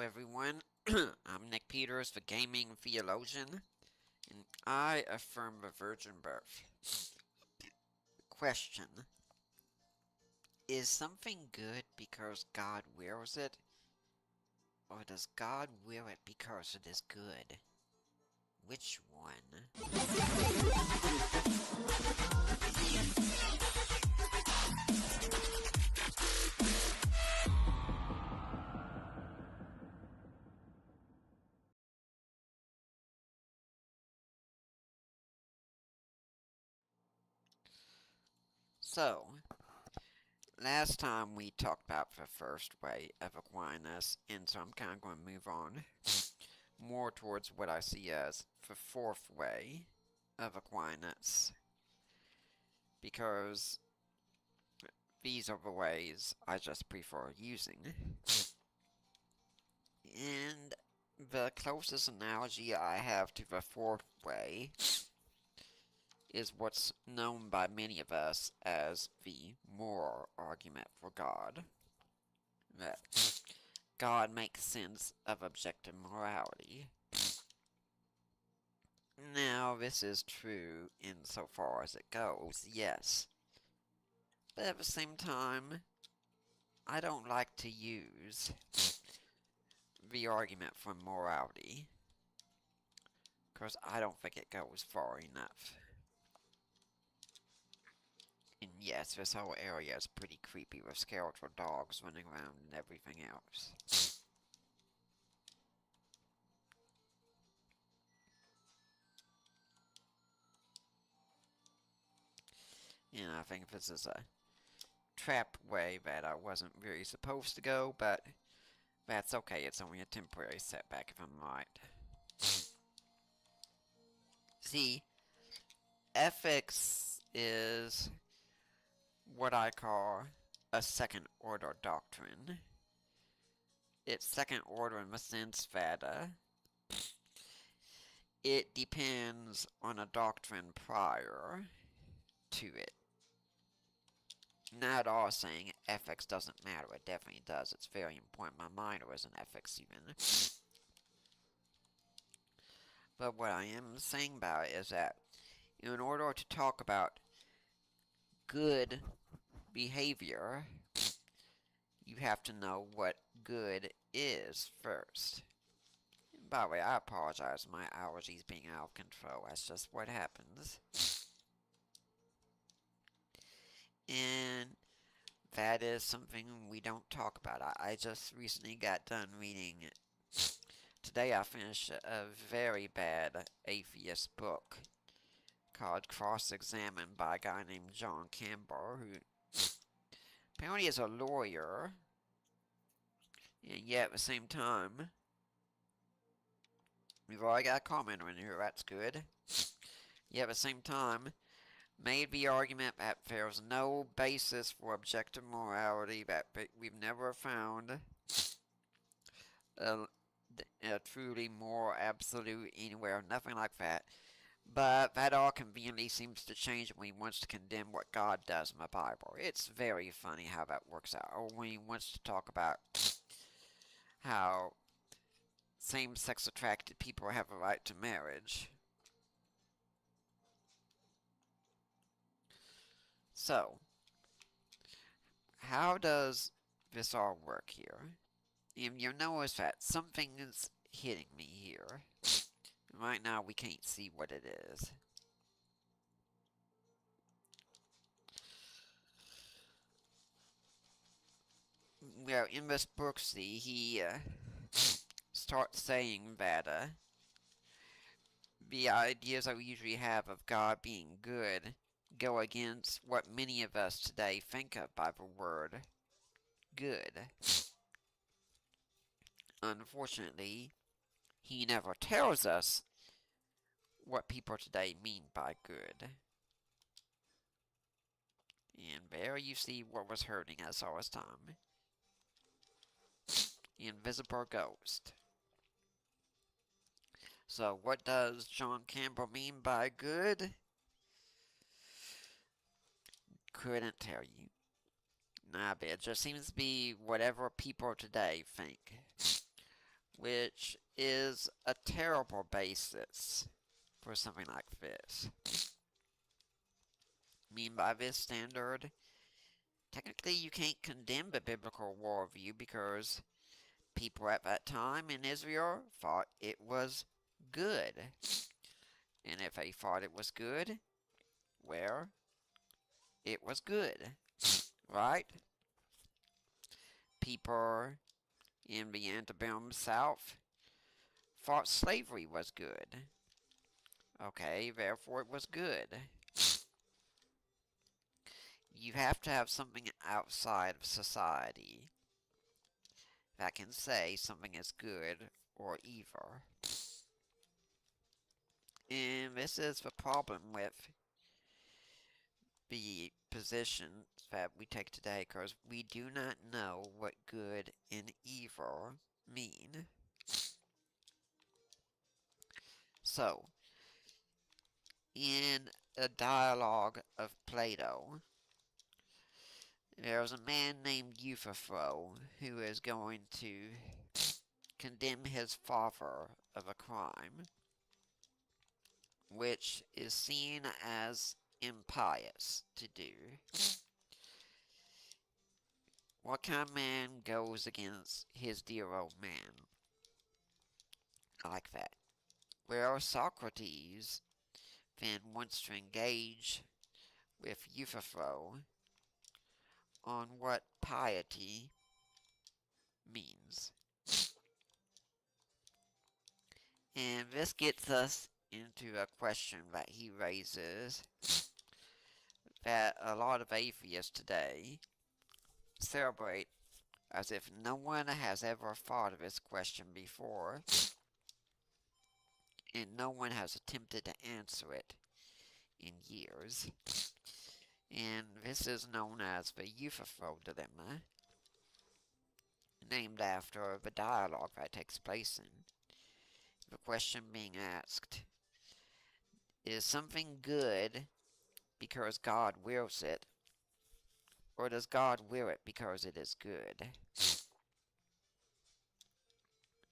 everyone. I'm Nick Peters, the gaming theologian, and I affirm the virgin birth. Question: is something good because God wills it, or does God will it because it is good? Which one? So, last time we talked about the first way of acquiring this, and so I'm kind of going to move on more towards what I see as the fourth way of acquiring this, because these are the ways I just prefer using. And the closest analogy I have to the fourth way is what's known by many of us as the moral argument for God. That God makes sense of objective morality. Now, this is true insofar as it goes, yes. But at the same time, I don't like to use the argument for morality, because I don't think it goes far enough. And yes, this whole area is pretty creepy with skeletal dogs running around and everything else. And I think this is a trap way that I wasn't really supposed to go, but that's okay, it's only a temporary setback if I'm right. See, ethics is what I call a second order doctrine. It's second order in the sense that it depends on a doctrine prior to it. Not at all saying ethics doesn't matter, it definitely does. It's very important. My minor is in ethics even. But what I am saying about it is that in order to talk about good behavior, you have to know what good is first. And by the way, I apologize for my allergies being out of control. That's just what happens. And that is something we don't talk about. I just recently got done reading. Today I finished a very bad atheist book called Cross-Examined by a guy named John Campbell, who apparently is a lawyer, and yet at the same time, we've already got a commenter in here, that's good. Yet at the same time, made the argument that there's no basis for objective morality, that we've never found a truly moral absolute anywhere, nothing like that. But that all conveniently seems to change when he wants to condemn what God does in the Bible. It's very funny how that works out. Or when he wants to talk about how same-sex attracted people have a right to marriage. So, how does this all work here? You'll notice that something is hitting me here. Right now we can't see what it is. Well, in this book, see, he starts saying that the ideas that we usually have of God being good go against what many of us today think of by the word good. Unfortunately, he never tells us what people today mean by good. And there you see what was hurting us all this time. The invisible ghost. So what does John Campbell mean by good? Couldn't tell you. Nah, but it just seems to be whatever people today think. which is a terrible basis for something like this. I mean, by this standard, technically you can't condemn the biblical worldview because people at that time in Israel thought it was good. And if they thought it was good, well, it was good, right? People in the antebellum South thought slavery was good. Okay, therefore it was good. You have to have something outside of society that can say something is good or evil. And this is the problem with the positions that we take today, because we do not know what good and evil mean. So, in a dialogue of Plato, there's a man named Euthyphro who is going to condemn his father of a crime, which is seen as impious to do. What kind of man goes against his dear old man like that? Well, Socrates then wants to engage with Euthyphro on what piety means. And this gets us into a question that he raises that a lot of atheists today celebrate as if no one has ever thought of this question before, and no one has attempted to answer it in years. And this is known as the Euthyphro dilemma, named after the dialogue that takes place in. The question being asked, is something good because God wills it, or does God will it because it is good?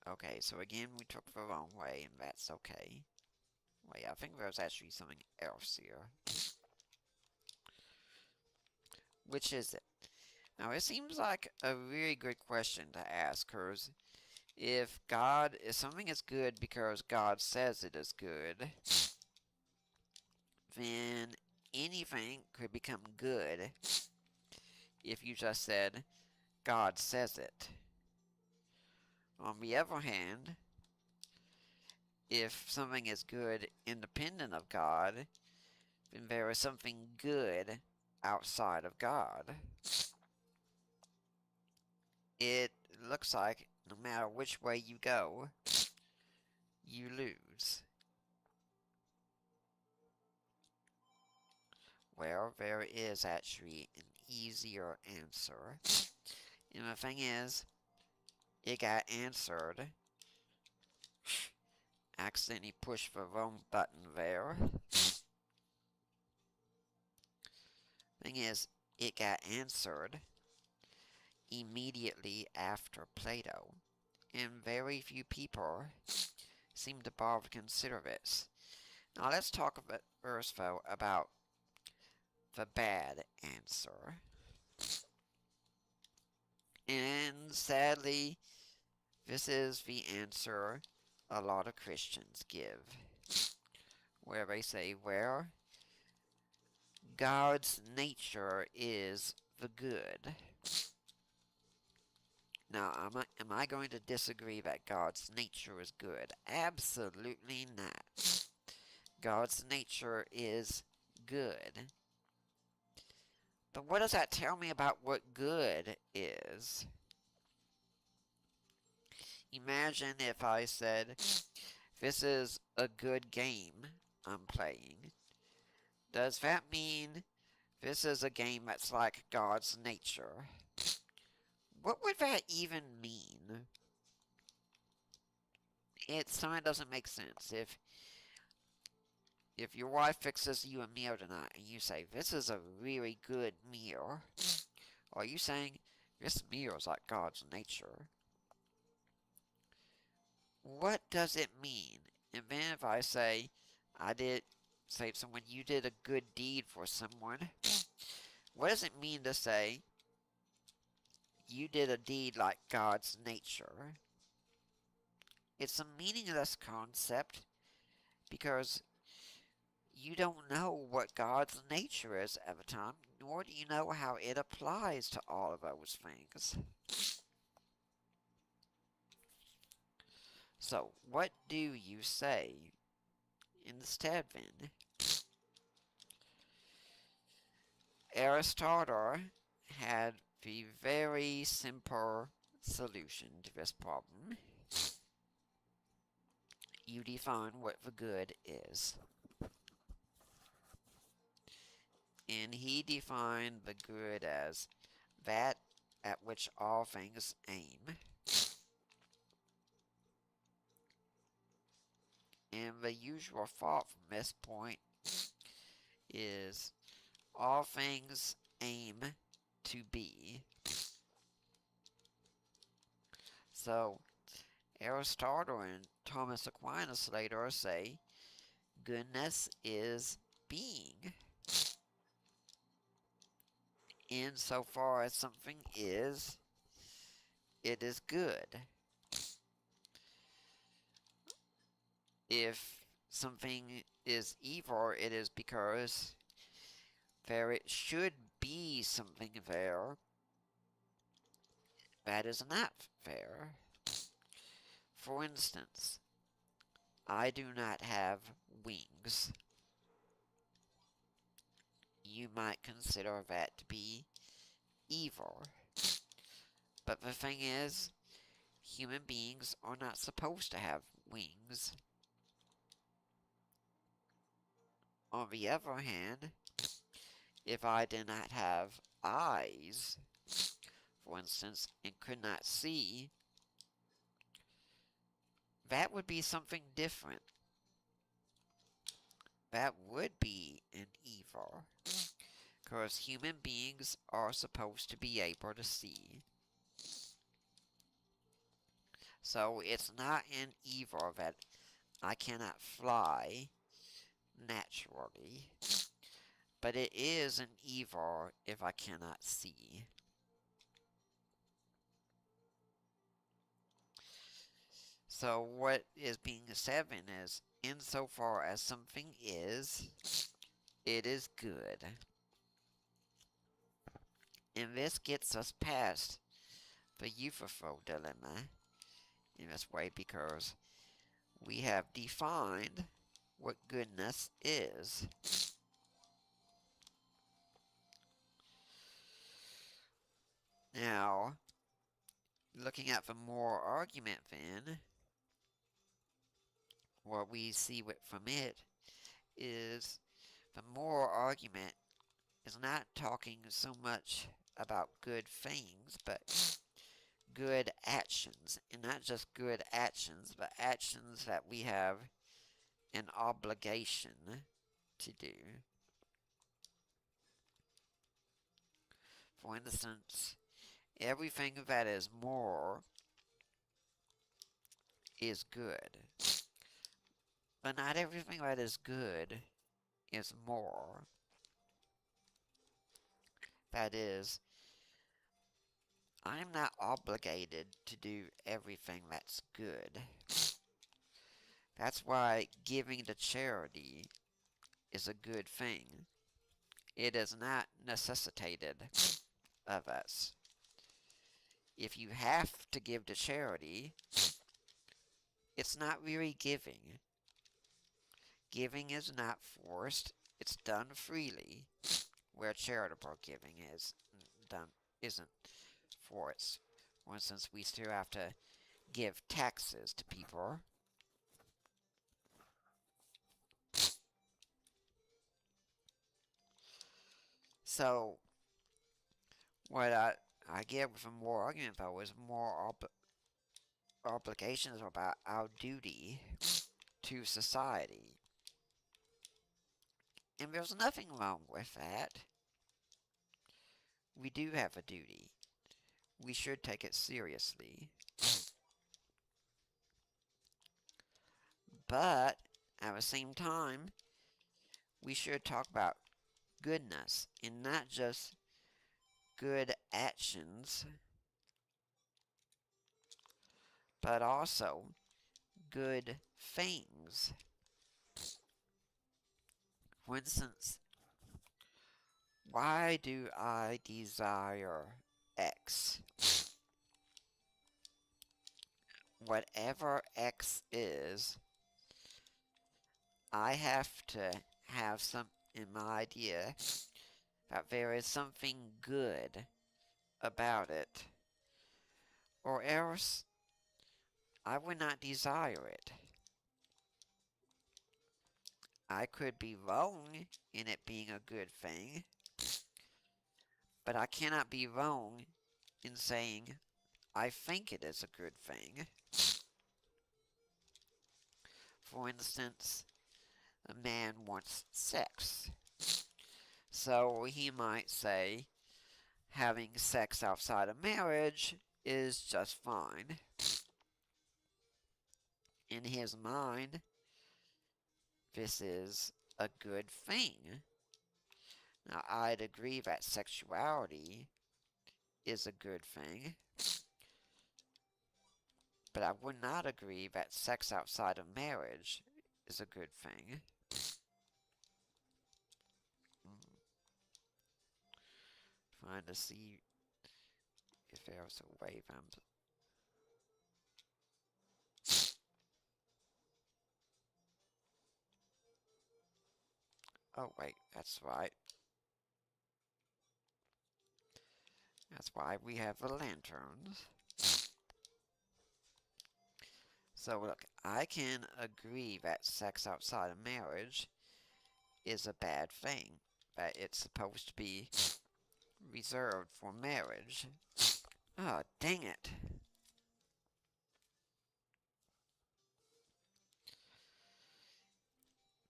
Okay, so again, we took the wrong way, and that's okay. Wait, I think there's actually something else here. Which is it? Now, it seems like a really good question to ask, because if something is good because God says it is good, then anything could become good if you just said, God says it. On the other hand, if something is good independent of God, then there is something good outside of God. It looks like no matter which way you go, you lose. Well, there is actually an easier answer. And the thing is, it got answered. Accidentally pushed the wrong button there. Thing is, it got answered immediately after Plato. And very few people seem to bother to consider this. Now let's talk first, though, about the bad answer. And sadly, this is the answer a lot of Christians give, where they say, well, God's nature is the good. Now, am I going to disagree that God's nature is good? Absolutely not. God's nature is good. But what does that tell me about what good is? Imagine if I said, this is a good game I'm playing. Does that mean this is a game that's like God's nature? What would that even mean? It kind of doesn't make sense. If your wife fixes you a meal tonight and you say, this is a really good meal, are you saying, this meal is like God's nature? what does it mean? And then if I say, say to someone, you did a good deed for someone, what does it mean to say, you did a deed like God's nature? It's a meaningless concept because you don't know what God's nature is at the time, nor do you know how it applies to all of those things. So, what do you say instead then? Aristotle had the very simple solution to this problem. You define what the good is. And he defined the good as that at which all things aim. And the usual thought from this point is all things aim to be. So Aristotle and Thomas Aquinas later say goodness is being. Insofar as something is, it is good. If something is evil, it is because there it should be something there that is not there. For instance, I do not have wings. You might consider that to be evil. But the thing is, human beings are not supposed to have wings. On the other hand, if I did not have eyes, for instance, and could not see, that would be something different. That would be an evil. Because human beings are supposed to be able to see. So it's not an evil that I cannot fly naturally. But it is an evil if I cannot see. So what is being said then is, insofar as something is, it is good. And this gets us past the Euthyphro dilemma in this way because we have defined what goodness is. Now, looking at the moral argument then, what we see from it is the moral argument is not talking so much about good things, but good actions. And not just good actions, but actions that we have an obligation to do. For instance, everything that is moral is good. But not everything that is good is moral. That is, I'm not obligated to do everything that's good. That's why giving to charity is a good thing. It is not necessitated of us. If you have to give to charity, it's not really giving. Giving is not forced, it's done freely, where charitable giving isn't forced. For instance, we still have to give taxes to people. So, what I get from more argument though is more obligations about our duty to society. And there's nothing wrong with that. We do have a duty. We should take it seriously. But at the same time, we should talk about goodness and not just good actions, but also good things. For instance, why do I desire X? Whatever X is, I have to have some in my idea that there is something good about it, or else I would not desire it. I could be wrong in it being a good thing, but I cannot be wrong in saying I think it is a good thing. For instance, a man wants sex, so he might say having sex outside of marriage is just fine. In his mind, this is a good thing. Now, I'd agree that sexuality is a good thing, but I would not agree that sex outside of marriage is a good thing. Trying to see if there's a way I'm... Oh wait, that's right. That's why we have the lanterns. So look, I can agree that sex outside of marriage is a bad thing. That it's supposed to be reserved for marriage. Oh, dang it.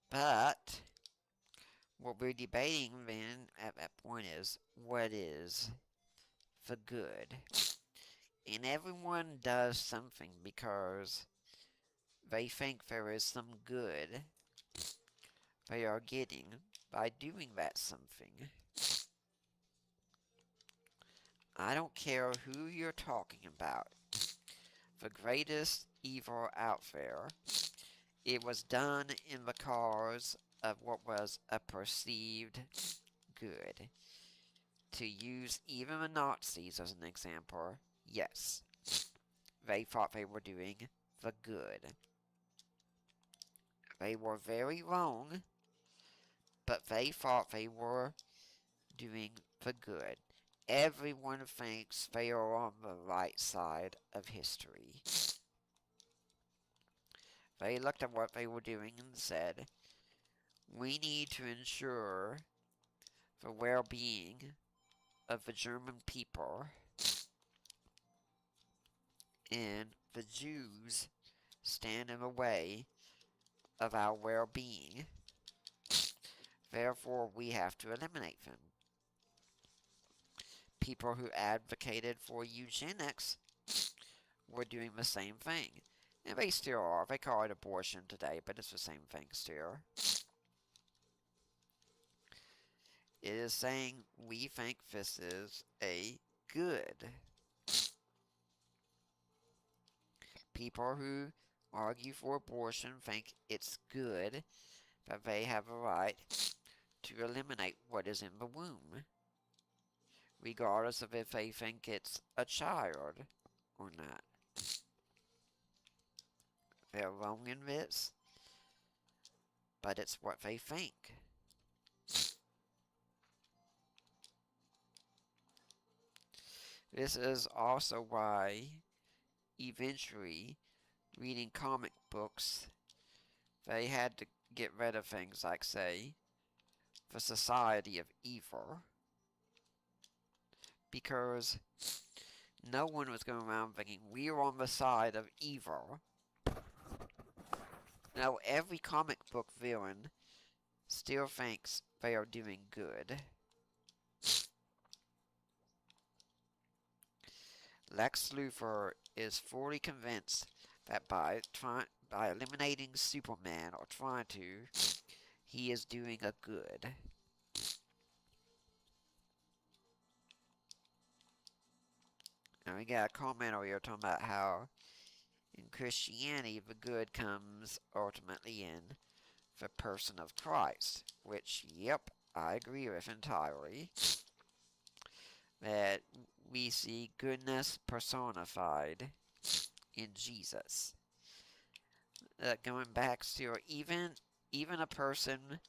But what we're debating then at that point is what is the good? And everyone does something because they think there is some good they are getting by doing that something. I don't care who you're talking about. The greatest evil out there, it was done in the cause of what was a perceived good. To use even the Nazis as an example, yes, they thought they were doing the good. They were very wrong, but they thought they were doing the good. Everyone thinks they are on the right side of history. They looked at what they were doing and said, we need to ensure the well-being of the German people, and the Jews stand in the way of our well-being. Therefore, we have to eliminate them. People who advocated for eugenics were doing the same thing. And they still are. They call it abortion today, but it's the same thing still. It is saying we think this is a good. People who argue for abortion think it's good that they have a right to eliminate what is in the womb, regardless of if they think it's a child or not. They're wrong in this, but it's what they think. This is also why, eventually, reading comic books, they had to get rid of things like, say, the Society of Evil, because no one was going around thinking, we're on the side of evil. Now, every comic book villain still thinks they are doing good. Lex Luthor is fully convinced that by eliminating Superman or trying to, he is doing a good. And we got a comment over here talking about how in Christianity the good comes ultimately in the person of Christ, which, yep, I agree with entirely. That we see goodness personified in Jesus. Going back to even a person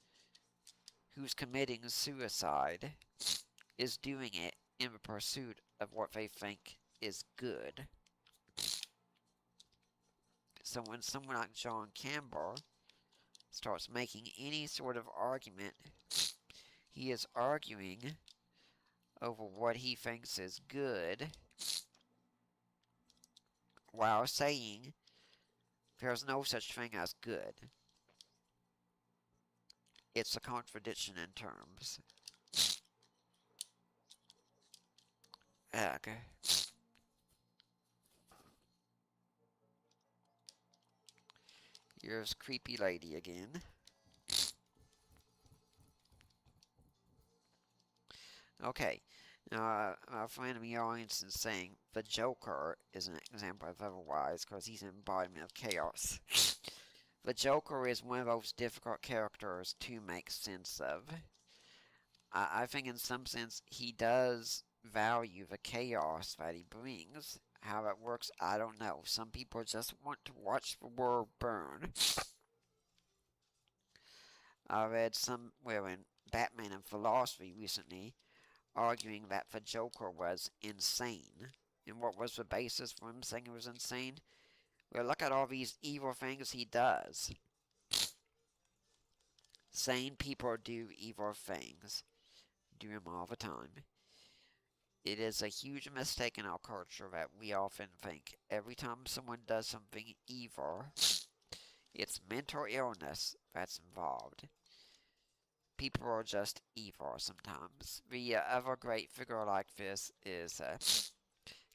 who's committing suicide is doing it in the pursuit of what they think is good. So when someone like John Campbell starts making any sort of argument, he is arguing over what he thinks is good while saying there's no such thing as good. It's a contradiction in terms. Okay. Here's creepy lady again. Okay. Now, my friend in the audience is saying the Joker is an example of otherwise because he's an embodiment of chaos. The Joker is one of those difficult characters to make sense of. I think in some sense he does value the chaos that he brings. How it works, I don't know. Some people just want to watch the world burn. I read somewhere in Batman and Philosophy recently arguing that the Joker was insane. And what was the basis for him saying he was insane? Well, look at all these evil things he does. Sane people do evil things. Do them all the time. It is a huge mistake in our culture that we often think every time someone does something evil, it's mental illness that's involved. People are just evil sometimes. The other great figure like this is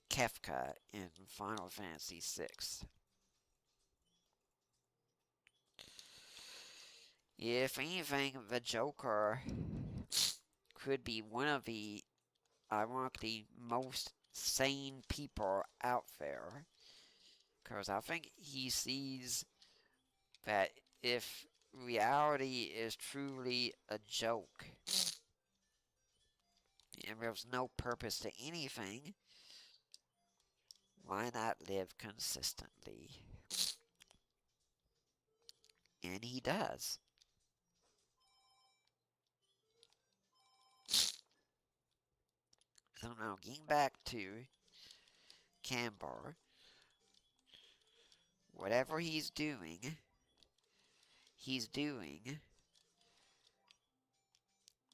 Kafka in Final Fantasy VI. If anything, the Joker could be one of the, ironically, most sane people out there. Because I think he sees that if reality is truly a joke, and there's no purpose to anything, why not live consistently? And he does. So now, getting back to Campbell, whatever he's doing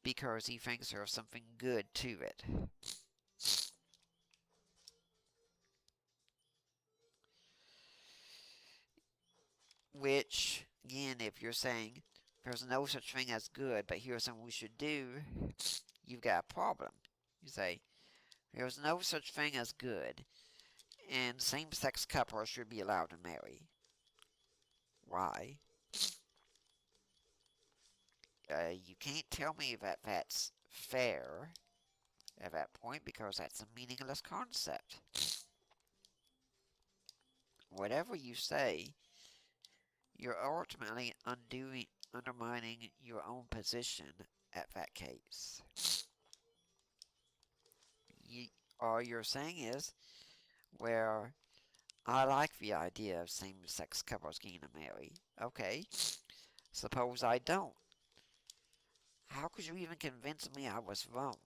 because he thinks there's something good to it. Which, again, if you're saying there's no such thing as good, but here's something we should do, you've got a problem. You say, there's no such thing as good, and same-sex couples should be allowed to marry. Why? You can't tell me that that's fair at that point because that's a meaningless concept. Whatever you say, you're ultimately undermining your own position at that case. All you're saying is, well, I like the idea of same-sex couples getting married. Okay, suppose I don't. How could you even convince me I was wrong?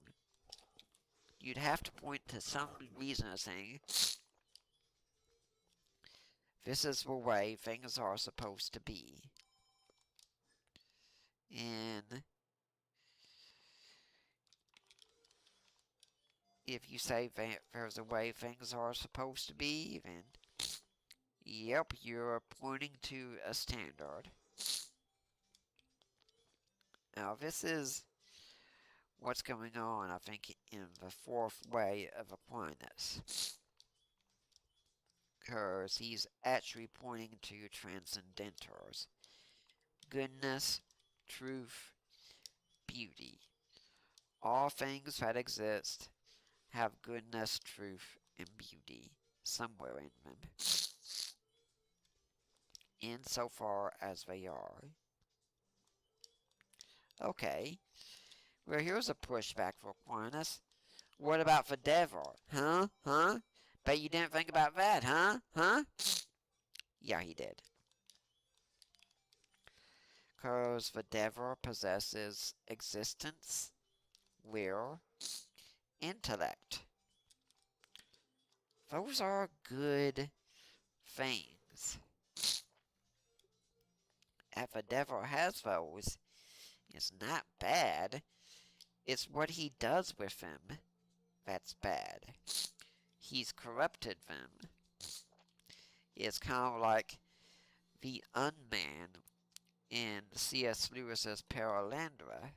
You'd have to point to some reason of saying, this is the way things are supposed to be. And if you say there's a way things are supposed to be, then yep, you're pointing to a standard. Now, this is what's going on, I think, in the fourth way of applying this. because he's actually pointing to transcendentals. Goodness, truth, beauty. All things that exist have goodness, truth, and beauty somewhere in them, insofar as they are. Okay, well, here's a pushback for Aquinas. What about the devil? Huh? Huh? Bet you didn't think about that, huh? Huh? Yeah, he did. Because the devil possesses existence, will, intellect. Those are good things. If a devil has those, it's not bad. It's what he does with them that's bad. He's corrupted them. It's kind of like the unman in C.S. Lewis's Paralandra,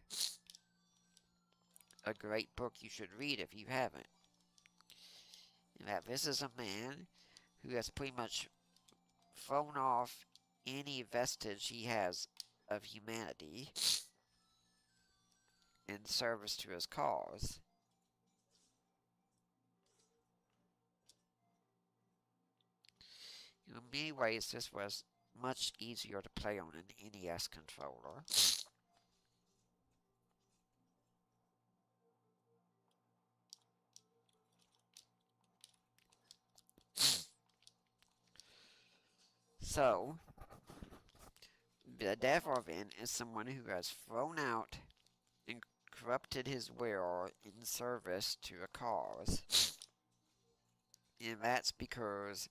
a great book you should read if you haven't. In that this is a man who has pretty much thrown off any vestige he has of humanity in service to his cause. In many ways, this was much easier to play on an NES controller. So, the devil then is someone who has thrown out and corrupted his will in service to a cause. And that's because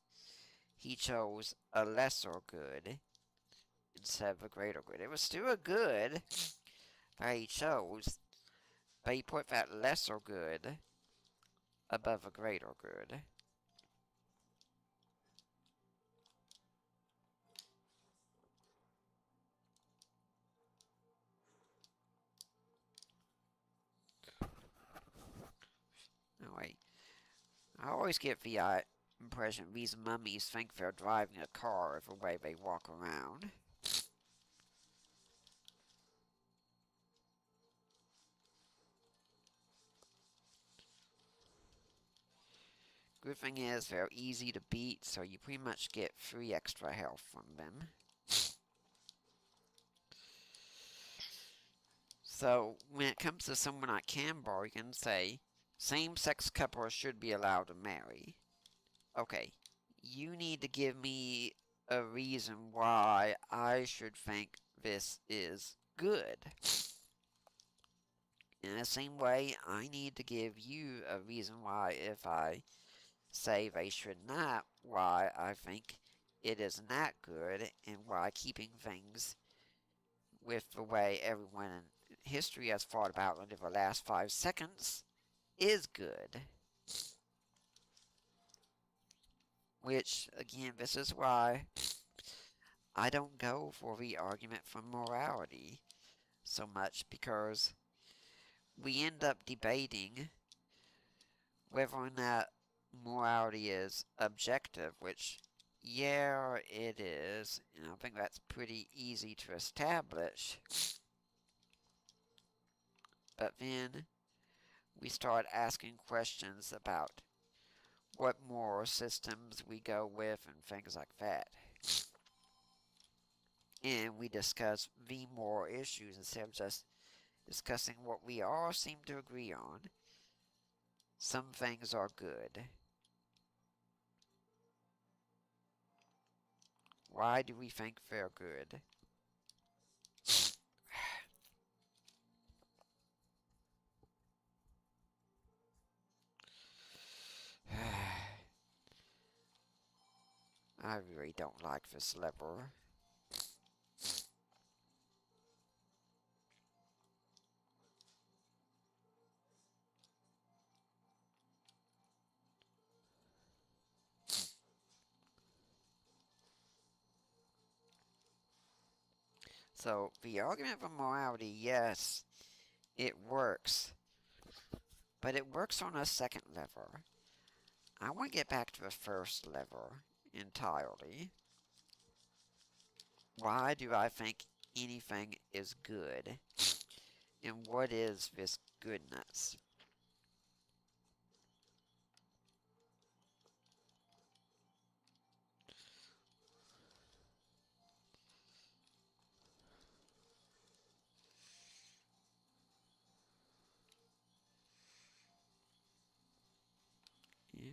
he chose a lesser good instead of a greater good. It was still a good that he chose, but he put that lesser good above a greater good. Oh, wait. I always get the impression these mummies think they're driving a car the way they walk around. Good thing is they're easy to beat, so you pretty much get 3 extra health from them. So, when it comes to someone like Cambar, you can say, same-sex couples should be allowed to marry. Okay, you need to give me a reason why I should think this is good. In the same way, I need to give you a reason why if I say they should not, why I think it is not good, and why keeping things with the way everyone in history has thought about it in the last 5 seconds is good. Which, again, this is why I don't go for the argument for morality so much, because we end up debating whether or not morality is objective, which, yeah, it is, and I think that's pretty easy to establish. But then we start asking questions about what moral systems we go with and things like that. And we discuss the moral issues instead of just discussing what we all seem to agree on. Some things are good. Why do we think they're good? I really don't like this lever. So, the argument for morality, yes, it works. But it works on a second lever. I want to get back to the first lever entirely. Why do I think anything is good? And what is this goodness? Yeah.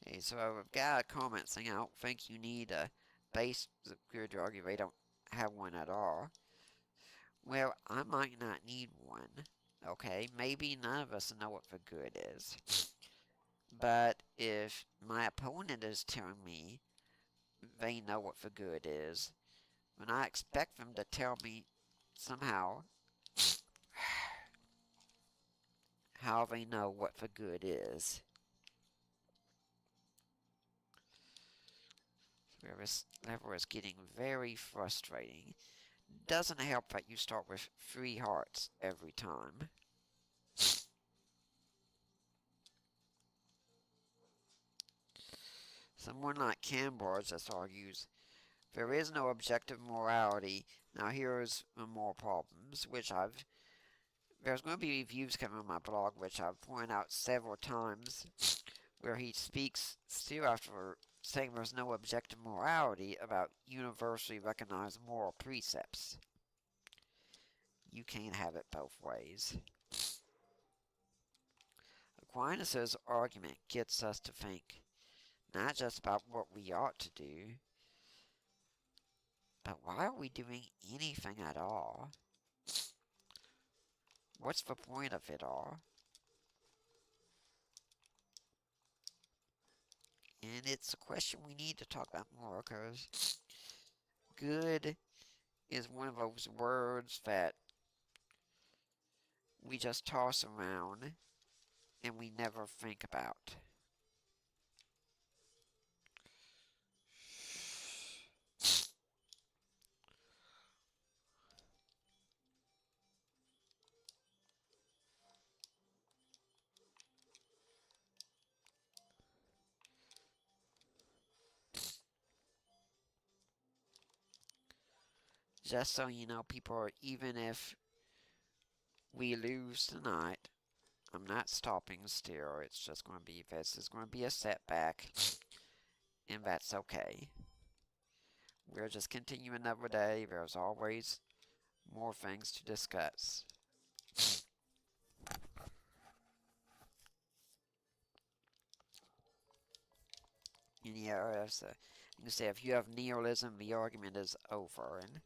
Okay, so I've got a comment saying I don't think you need a base good to argue they don't have one at all. Well, I might not need one. Okay, maybe none of us know what the good is. But if my opponent is telling me they know what the good is, then I expect them to tell me somehow how they know what the good is. This level is getting very frustrating. Doesn't help that you start with 3 hearts every time. Someone like Campbell just argues, there is no objective morality. Now here's more problems, which there's going to be reviews coming on my blog, which I've pointed out several times, where he speaks still after saying there's no objective morality about universally recognized moral precepts. You can't have it both ways. Aquinas' argument gets us to think not just about what we ought to do, but why are we doing anything at all? What's the point of it all? And it's a question we need to talk about more, because good is one of those words that we just toss around and we never think about. Just so you know, people, even if we lose tonight, I'm not stopping still. It's just going to be, this is going to be a setback, and that's okay. We'll just continue another day. There's always more things to discuss. And yeah, you can say if you have nihilism, the argument is over. And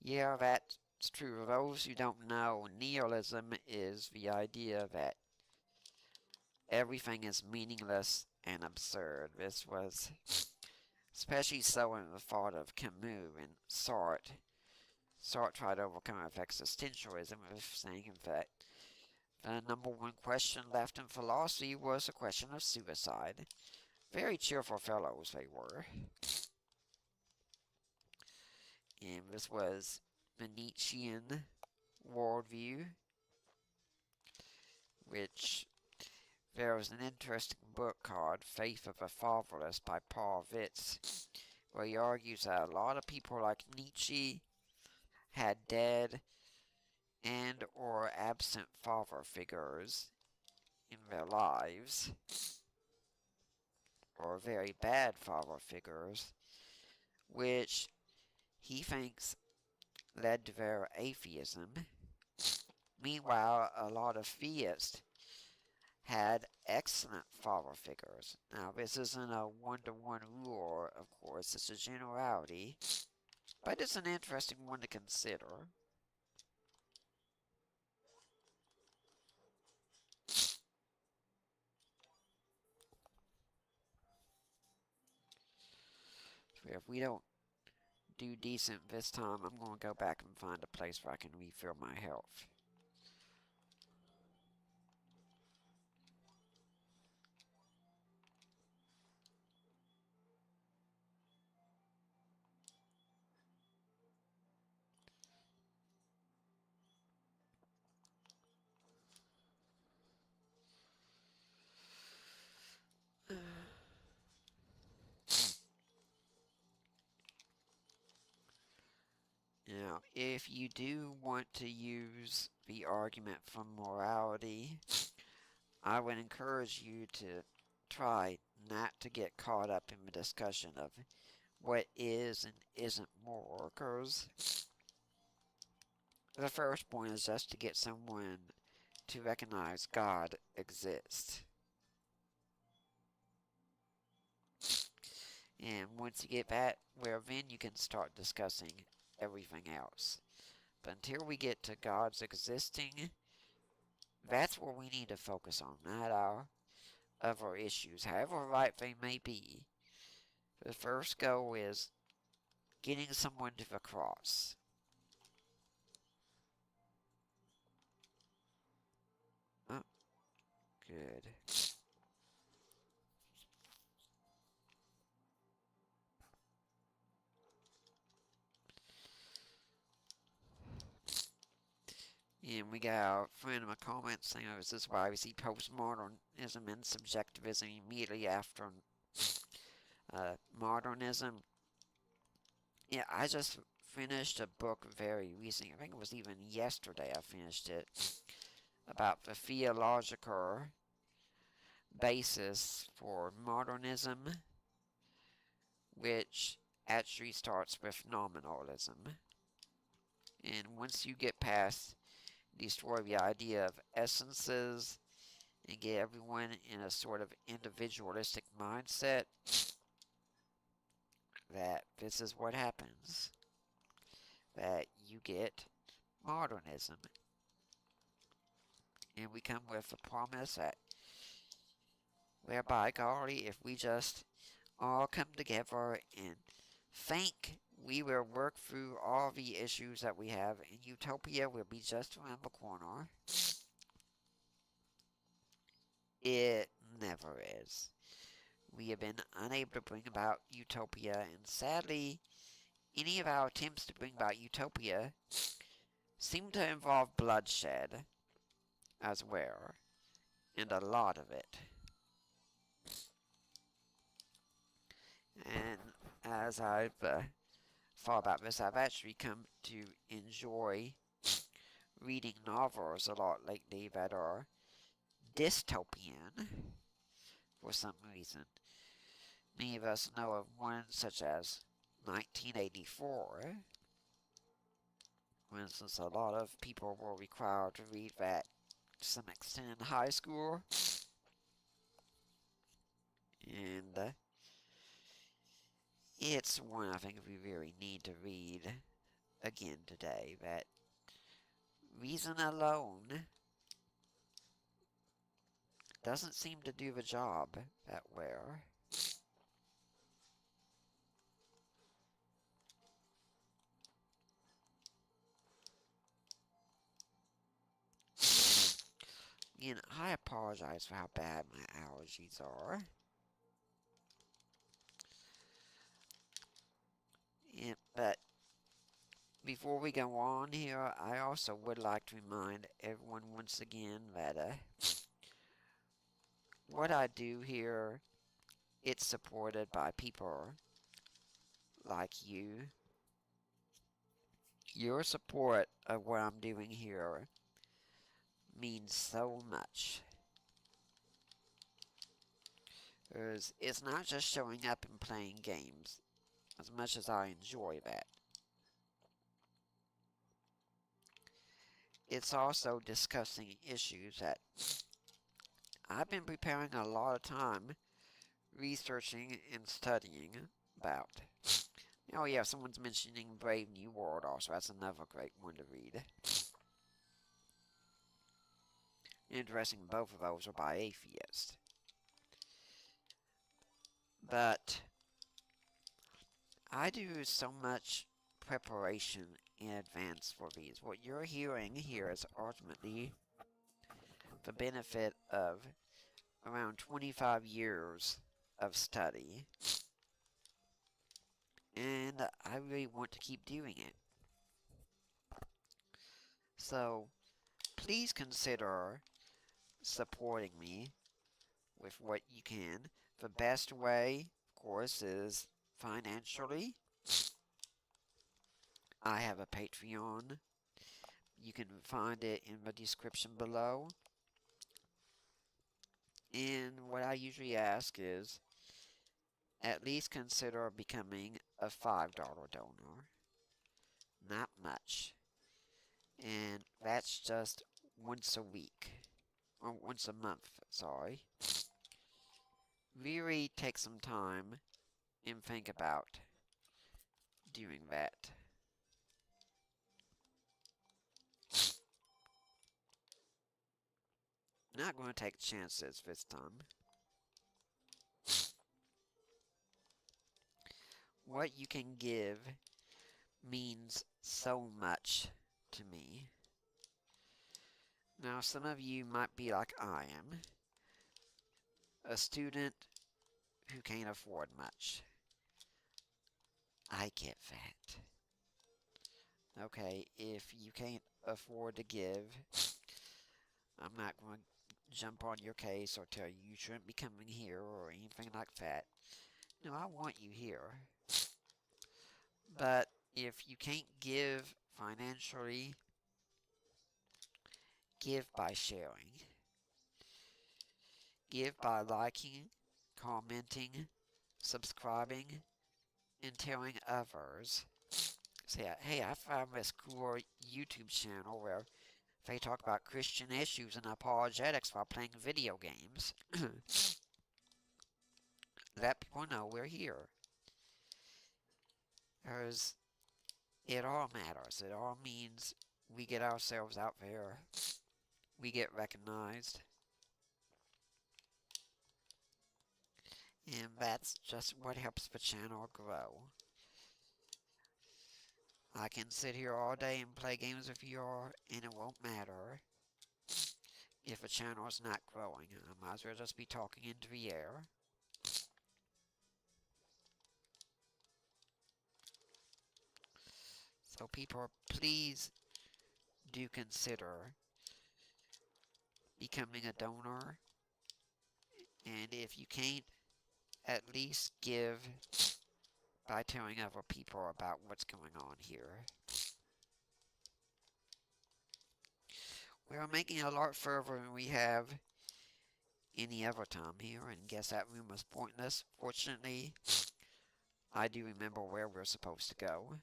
yeah, that's true. For those who don't know, nihilism is the idea that everything is meaningless and absurd. This was especially so in the thought of Camus and Sartre. Sartre tried to overcome existentialism with saying, in fact, the number one question left in philosophy was the question of suicide. Very cheerful fellows they were. And this was the Nietzschean worldview, which there was an interesting book called Faith of the Fatherless by Paul Vitz, where he argues that a lot of people like Nietzsche had dead and or absent father figures in their lives, or very bad father figures, which he thinks led to their atheism. Meanwhile, a lot of theists had excellent father figures. Now, this isn't a one-to-one rule, of course, it's a generality, but it's an interesting one to consider. So if we don't do decent this time, I'm going to go back and find a place where I can refill my health. Now, if you do want to use the argument from morality, I would encourage you to try not to get caught up in the discussion of what is and isn't moral, because the first point is just to get someone to recognize God exists. And once you get that, well, then you can start discussing everything else. But until we get to God's existing, that's what we need to focus on, not our other issues, however right they may be. The first goal is getting someone to the cross. Oh, good. And we got a friend in the comments saying, oh, this is why we see postmodernism and subjectivism immediately after modernism. Yeah, I just finished a book very recently. I think it was even yesterday I finished it. About the theological basis for modernism, which actually starts with nominalism. And once you get past destroy the idea of essences and get everyone in a sort of individualistic mindset, that this is what happens. That you get modernism. And we come with a promise that, whereby, golly, if we just all come together and think, we will work through all the issues that we have, and utopia will be just around the corner. It never is. We have been unable to bring about utopia, and sadly, any of our attempts to bring about utopia seem to involve bloodshed as well, and a lot of it. And as I've thought about this, I've actually come to enjoy reading novels a lot lately that are dystopian for some reason. Many of us know of one such as 1984. For instance, a lot of people were required to read that to some extent in high school. And it's one I think we really need to read again today. That reason alone doesn't seem to do the job that well. And I apologize for how bad my allergies are. But before we go on here, I also would like to remind everyone once again that what I do here, it's supported by people like you. Your support of what I'm doing here means so much. Because it's not just showing up and playing games, as much as I enjoy that. It's also discussing issues that I've been preparing a lot of time researching and studying about. Oh yeah, someone's mentioning Brave New World also. That's another great one to read. Interesting, both of those are by atheists. But I do so much preparation in advance for these. What you're hearing here is ultimately the benefit of around 25 years of study. And I really want to keep doing it. So, please consider supporting me with what you can. The best way, of course, is financially. I have a Patreon. You can find it in the description below. And what I usually ask is, at least consider becoming a $5 donor. Not much. And that's just once a week. Or once a month, sorry. Really take some time and think about doing that. Not going to take chances this time. What you can give means so much to me. Now, some of you might be like I am, a student who can't afford much. I get that. Okay, if you can't afford to give, I'm not going to jump on your case or tell you you shouldn't be coming here or anything like that. No, I want you here. But if you can't give financially, give by sharing. Give by liking, commenting, subscribing, and telling others. Say, hey, I found this cool YouTube channel where they talk about Christian issues and apologetics while playing video games. Let people know we're here. Because it all matters. It all means we get ourselves out there. We get recognized. And that's just what helps the channel grow. I can sit here all day and play games with you all, and it won't matter if a channel is not growing. I might as well just be talking into the air. So people, please do consider becoming a donor. And if you can't, at least give by telling other people about what's going on here. We are making a lot further than we have any other time here, and guess that room was pointless. Fortunately, I do remember where we're supposed to go.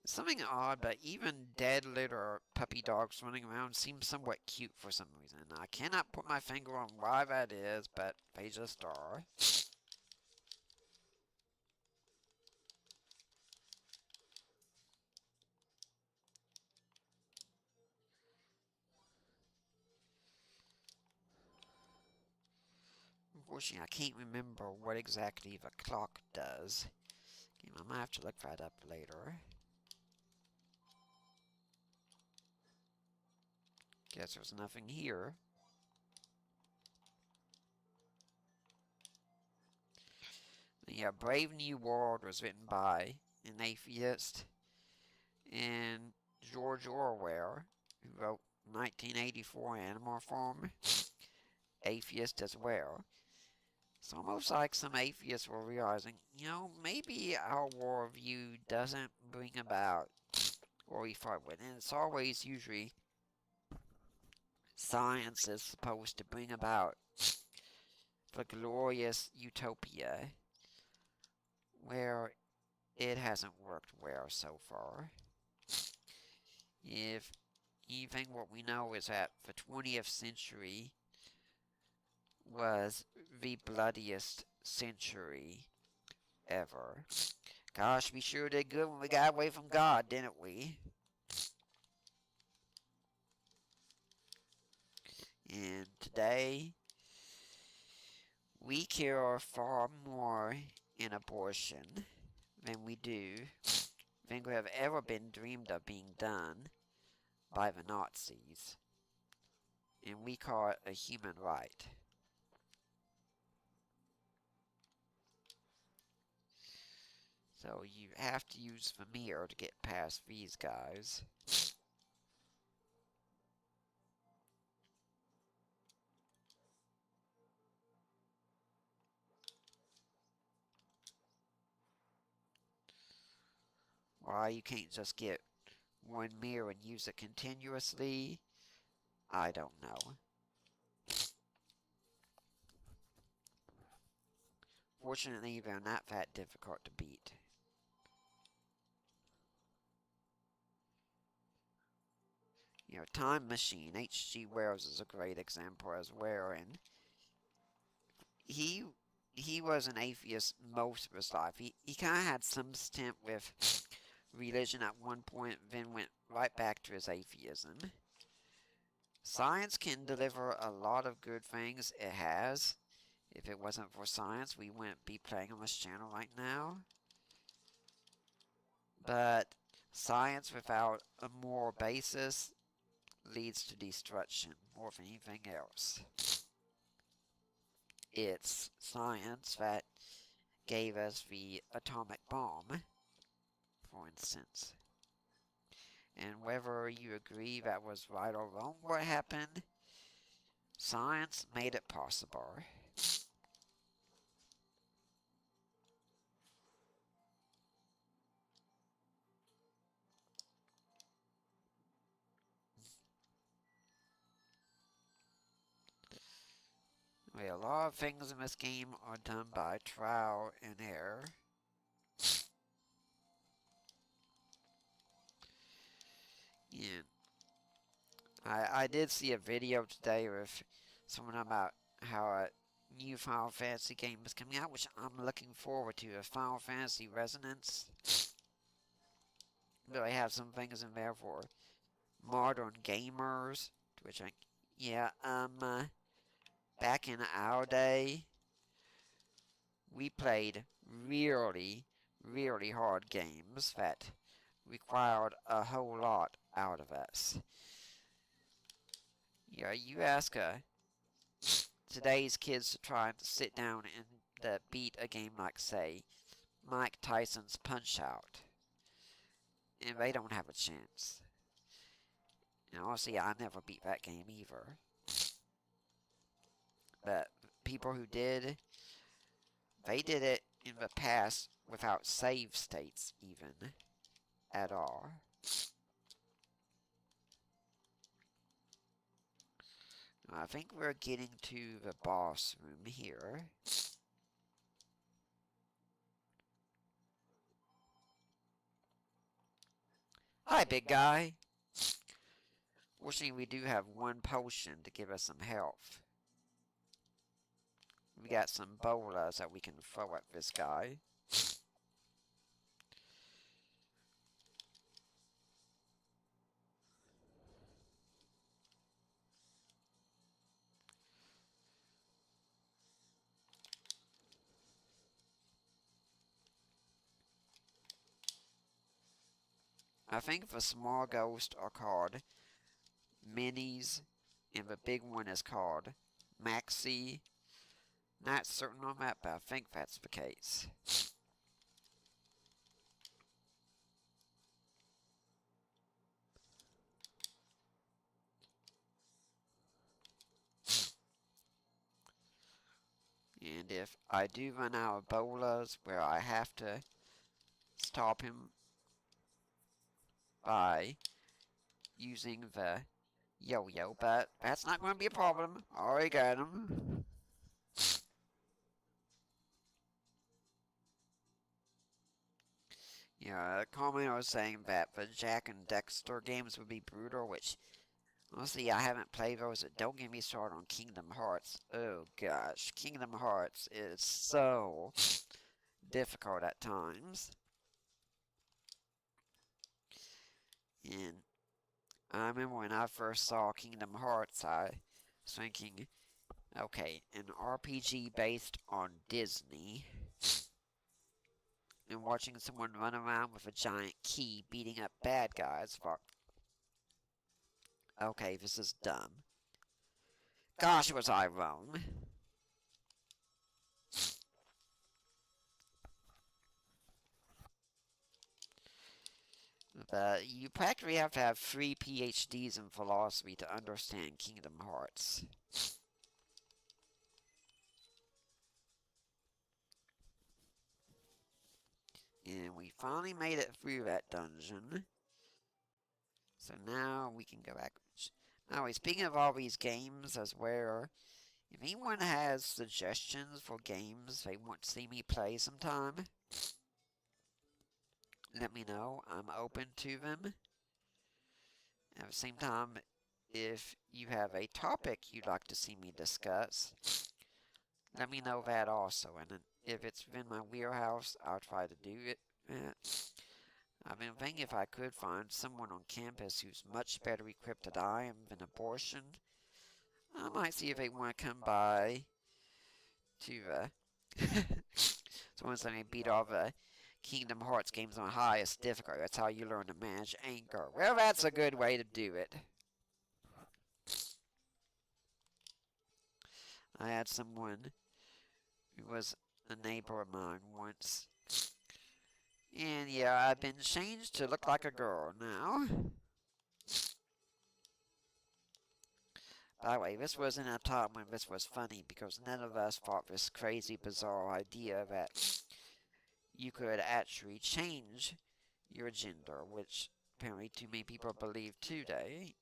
Something odd, but even dead litter puppy dogs running around seem somewhat cute for some reason. I cannot put my finger on why that is, but they just are. Unfortunately, I can't remember what exactly the clock does. I might have to look that up later. Guess there's nothing here. Yeah, Brave New World was written by an atheist and George Orwell, who wrote 1984 Animal Farm, atheist as well. It's almost like some atheists were realizing, maybe our worldview doesn't bring about what we thought it would. And it's always usually science is supposed to bring about the glorious utopia where it hasn't worked well so far. If anything, what we know is that the 20th century was the bloodiest century ever. Gosh, we sure did good when we got away from God, didn't we? And today, we care far more in abortion than we do than could have ever been dreamed of being done by the Nazis. And we call it a human right. So you have to use the mirror to get past these guys. Why you can't just get one mirror and use it continuously, I don't know. Fortunately, they're not that difficult to beat. You know, Time Machine, H.G. Wells is a great example as well, and he was an atheist most of his life. He kind of had some stint with religion at one point, then went right back to his atheism. Science can deliver a lot of good things. It has. If it wasn't for science, we wouldn't be playing on this channel right now. But science without a moral basis leads to destruction more than anything else. It's science that gave us the atomic bomb, for instance. And whether you agree that was right or wrong what happened, science made it possible. A lot of things in this game are done by trial and error. And I did see a video today with someone about how a new Final Fantasy game is coming out, which I'm looking forward to. A Final Fantasy Resonance. Really have some things in there for modern gamers, which back in our day, we played really, really hard games that required a whole lot out of us. Yeah, you ask today's kids to try and sit down and beat a game like, say, Mike Tyson's Punch-Out, and they don't have a chance. And honestly, I never beat that game either. But people who did, they did it in the past without save states even at all. I think we're getting to the boss room here. Hi, big guy. Fortunately, we do have one potion to give us some health. We got some bolas that we can throw at this guy. I think the small ghosts are called minis, and the big one is called maxi. Not certain on that, but I think that's the case. And if I do run out of bolas where I have to stop him by using the yo-yo, but that's not going to be a problem. Already got him. Yeah, a comment was saying that the Jack and Dexter games would be brutal, which, honestly, I haven't played those. Don't get me started on Kingdom Hearts. Oh gosh, Kingdom Hearts is so difficult at times. And I remember when I first saw Kingdom Hearts, I was thinking, okay, an RPG based on Disney, and watching someone run around with a giant key beating up bad guys. Fuck. Okay, this is dumb. Gosh, was I wrong? You practically have to have 3 PhDs in philosophy to understand Kingdom Hearts. And we finally made it through that dungeon. So now we can go back. Anyway, speaking of all these games as well, if anyone has suggestions for games they want to see me play sometime, let me know. I'm open to them. At the same time, if you have a topic you'd like to see me discuss, let me know that also. And if it's within my wheelhouse, I'll try to do it. I've been thinking if I could find someone on campus who's much better equipped than I am than abortion, I might see if they want to come by to, someone let me beat all the Kingdom Hearts games on highest difficulty. That's how you learn to manage anger. Well, that's a good way to do it. I had someone who was a neighbor of mine once. And yeah, I've been changed to look like a girl now. By the way, this wasn't a time when this was funny because none of us thought this crazy, bizarre idea that you could actually change your gender, which apparently too many people believe today.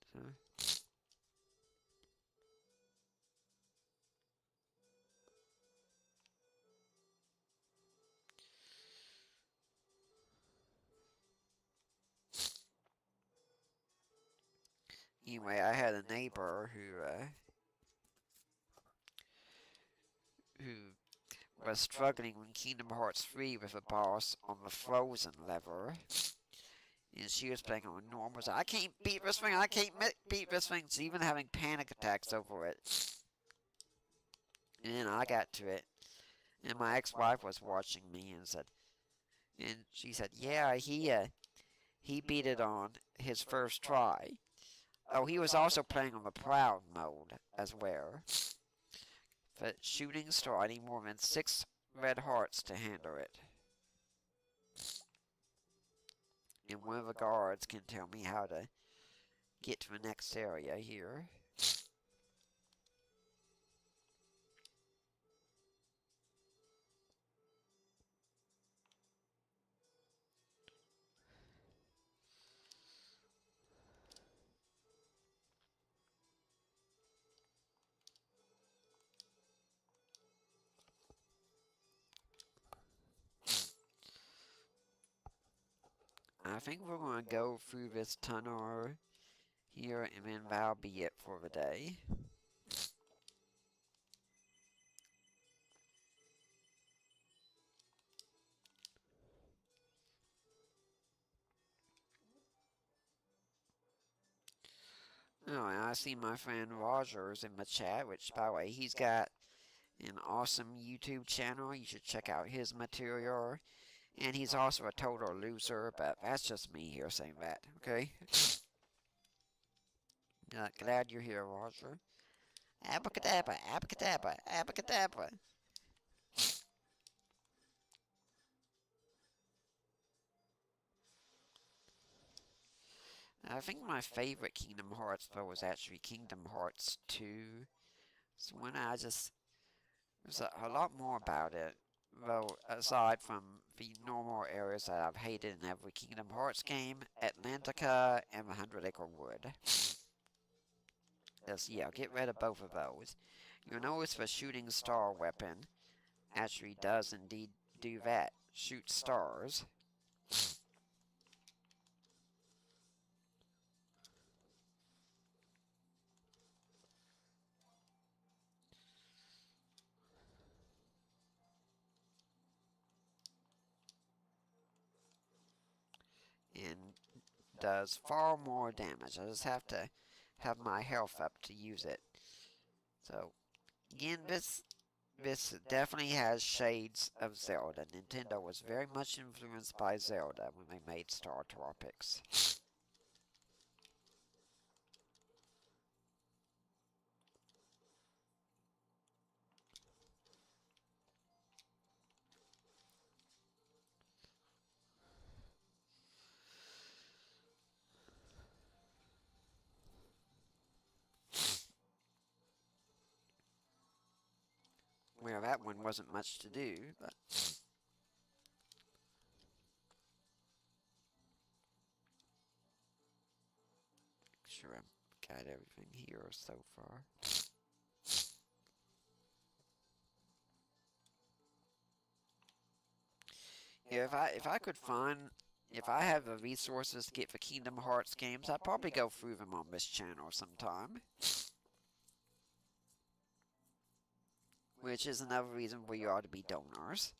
Anyway, I had a neighbor who was struggling in Kingdom Hearts 3 with a boss on the Frozen level. And she was playing on normal. So I can't beat this thing, I can't beat this thing. She's even having panic attacks over it. And then I got to it. And my ex-wife was watching me and she said, yeah, he beat it on his first try. Oh, he was also playing on the proud mode as well. But shooting star, I need more than 6 red hearts to handle it. And one of the guards can tell me how to get to the next area here. I think we're going to go through this tunnel here, and then that'll be it for the day. Oh, and I see my friend Rogers in the chat, which, by the way, he's got an awesome YouTube channel. You should check out his material. And he's also a total loser, but that's just me here saying that, okay? Glad you're here, Roger. Abacadabra, abacadabra, abacadabra. I think my favorite Kingdom Hearts, though, was actually Kingdom Hearts 2. So when there's a lot more about it. Though, aside from the normal areas that I've hated in every Kingdom Hearts game, Atlantica and the 100 Acre Wood. Yeah, get rid of both of those. You'll notice the shooting star weapon actually does indeed do that. Shoot stars. And does far more damage. I just have to have my health up to use it. So, again, this definitely has shades of Zelda. Nintendo was very much influenced by Zelda when they made Star Tropics. Well, that one wasn't much to do, but sure I've got everything here so far. Yeah, if I have the resources to get the Kingdom Hearts games, I'd probably go through them on this channel sometime. Which is another reason where you ought to be donors.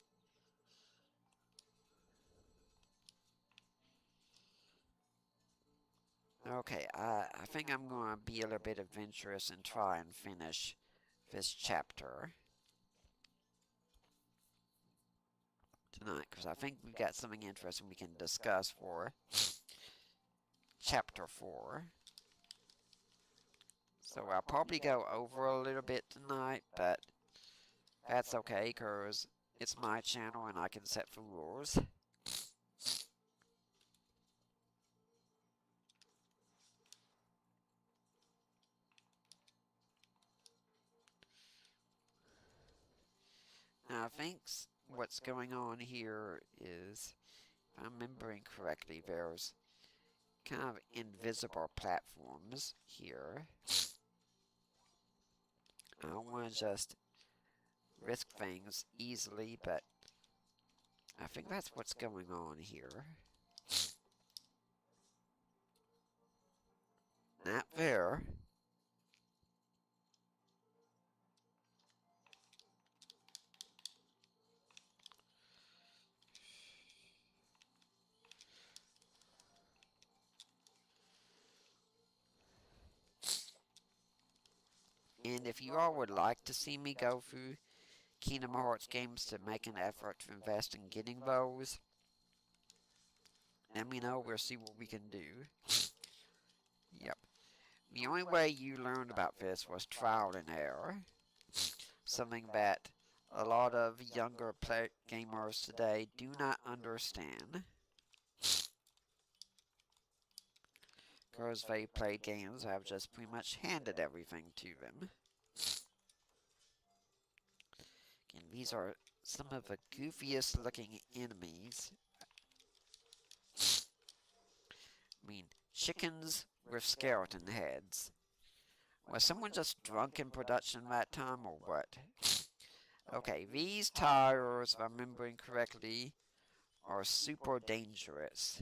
Okay, I think I'm going to be a little bit adventurous and try and finish this chapter tonight, because I think we've got something interesting we can discuss for chapter 4. So I'll probably go over a little bit tonight, but that's okay, because it's my channel and I can set the rules. Now, I think what's going on here is, if I'm remembering correctly, there's kind of invisible platforms here. I don't want to just risk things easily, but I think that's what's going on here. Not there. And if you all would like to see me go through Kingdom Hearts games to make an effort to invest in getting those, let me know. We'll see what we can do. Yep. The only way you learned about this was trial and error. Something that a lot of younger gamers today do not understand. Because they play games I've just pretty much handed everything to them. And these are some of the goofiest looking enemies. I mean, chickens with skeleton heads. Was someone just drunk in production that time or what? Okay, these tires, if I'm remembering correctly, are super dangerous.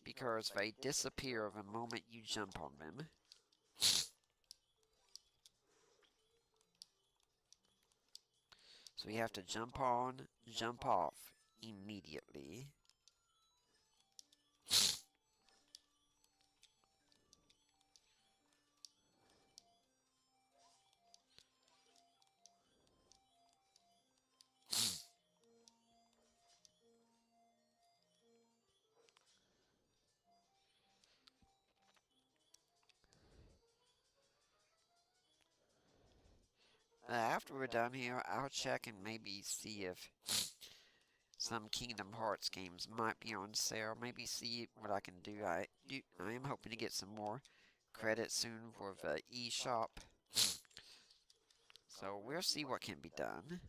Because they disappear the moment you jump on them. So we have to jump on, jump off immediately. After we're done here, I'll check and maybe see if some Kingdom Hearts games might be on sale. Maybe see what I can do. I am hoping to get some more credits soon for the eShop. So we'll see what can be done.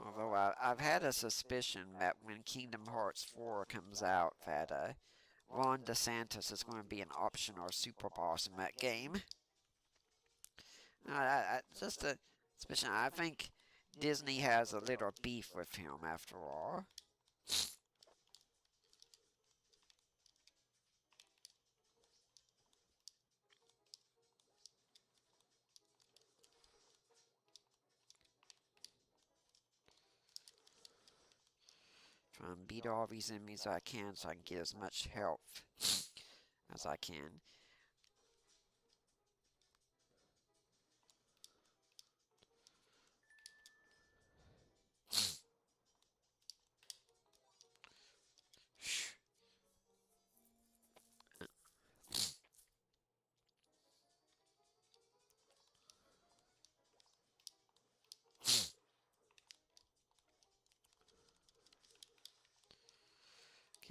Although I've had a suspicion that when Kingdom Hearts 4 comes out, that Ron DeSantis is going to be an optional super boss in that game. Just a suspicion. I think Disney has a little beef with him after all. Try and beat all these enemies I can so I can get as much health as I can.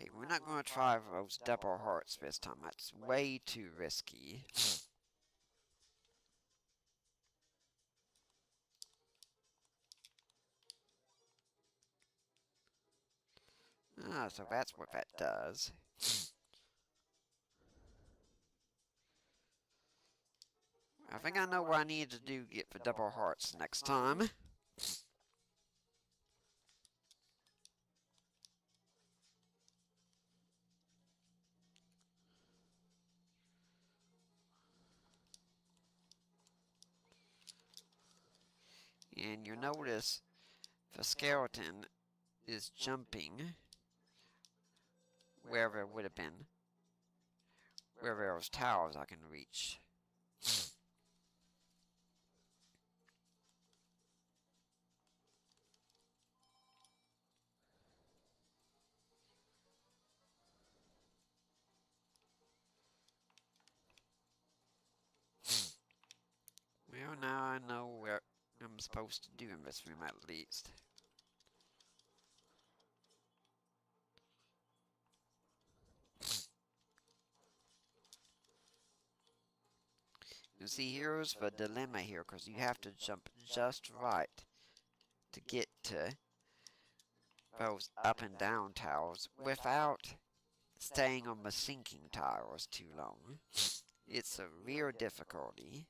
Okay, we're not going to try those double hearts this time. That's way too risky. Ah, so that's what that does. I think I know what I need to do to get the double hearts next time. And you'll notice the skeleton is jumping wherever it would have been. Wherever there was towers I can reach. Well, now I know where I'm supposed to do in this room at least. You see, here's the dilemma here, because you have to jump just right to get to those up and down towers without staying on the sinking towers too long. It's a real difficulty.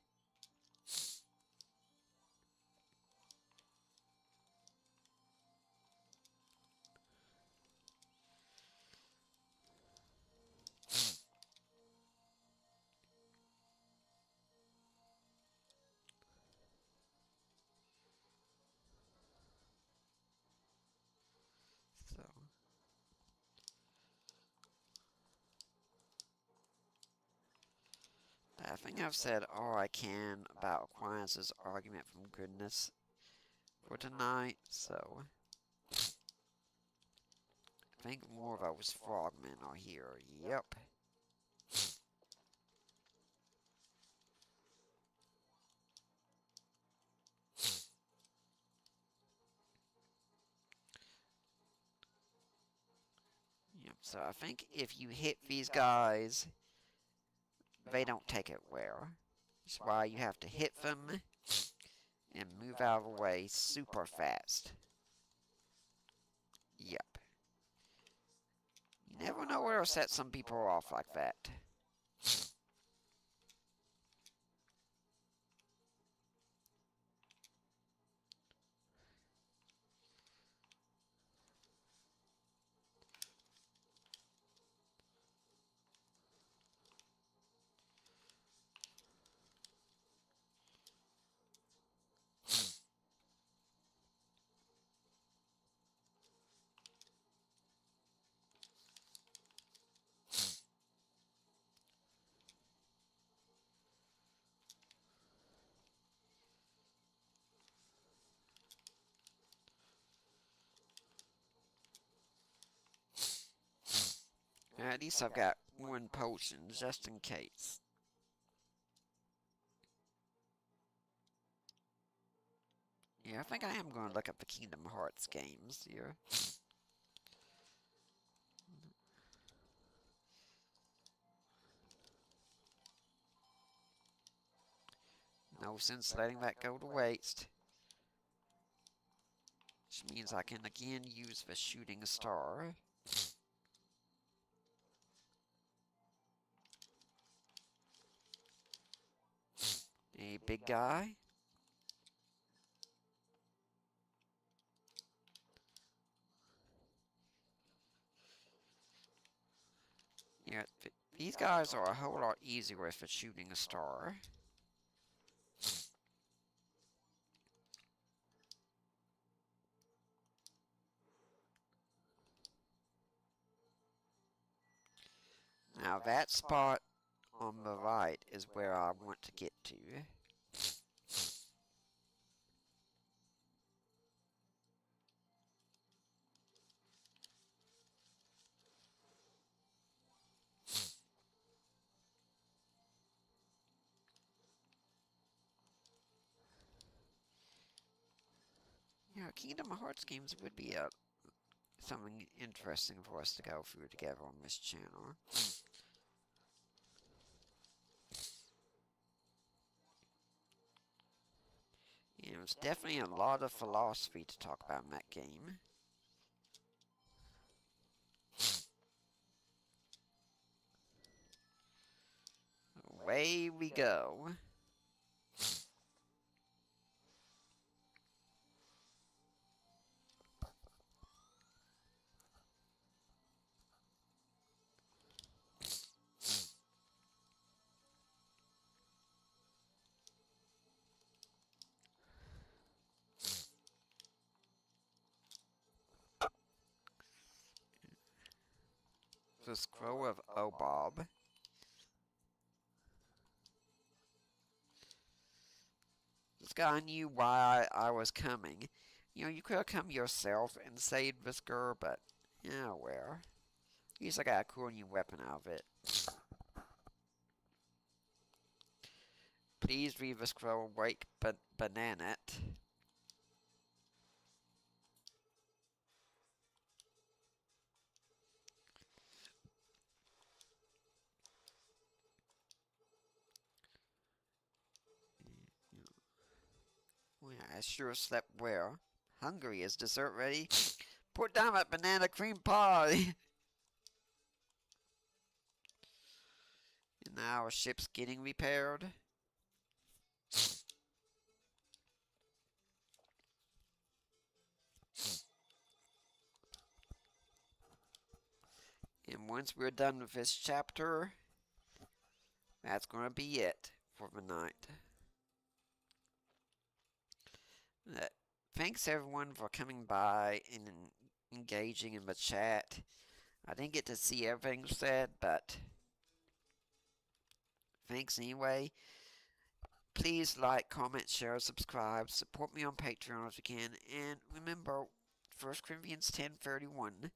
So, I think I've said all I can about Aquinas' argument from goodness for tonight, so I think more of those frogmen are here. Yep. Yep, so I think if you hit these guys, they don't take it well. That's why you have to hit them and move out of the way super fast. Yep. You never know where to set some people off like that. At least I've got one potion, just in case. Yeah, I think I am going to look up the Kingdom Hearts games here. No sense letting that go to waste. Which means I can again use the shooting star. A big guy. Yeah, these guys are a whole lot easier with a shooting star. Now that spot on the right is where I want to get to. Yeah, Kingdom Hearts games would be something interesting for us to go through together on this channel. You know, it's definitely a lot of philosophy to talk about in that game. away we go. The scroll of Obob. This guy knew why I was coming. You know, you could have come yourself and saved this girl, but, yeah, well. At least I got a cool new weapon out of it. Please read the scroll, wake banana it. Well, I sure slept well. Hungry, is dessert ready? Put down that banana cream pie! And now our ship's getting repaired. And once we're done with this chapter, that's going to be it for the night. Thanks everyone for coming by and engaging in the chat. I didn't get to see everything said, but thanks anyway. Please like, comment, share, subscribe. Support me on Patreon if you can. And remember, 1 Corinthians 10:31.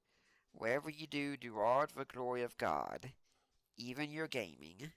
Whatever you do, do all to the glory of God, even your gaming.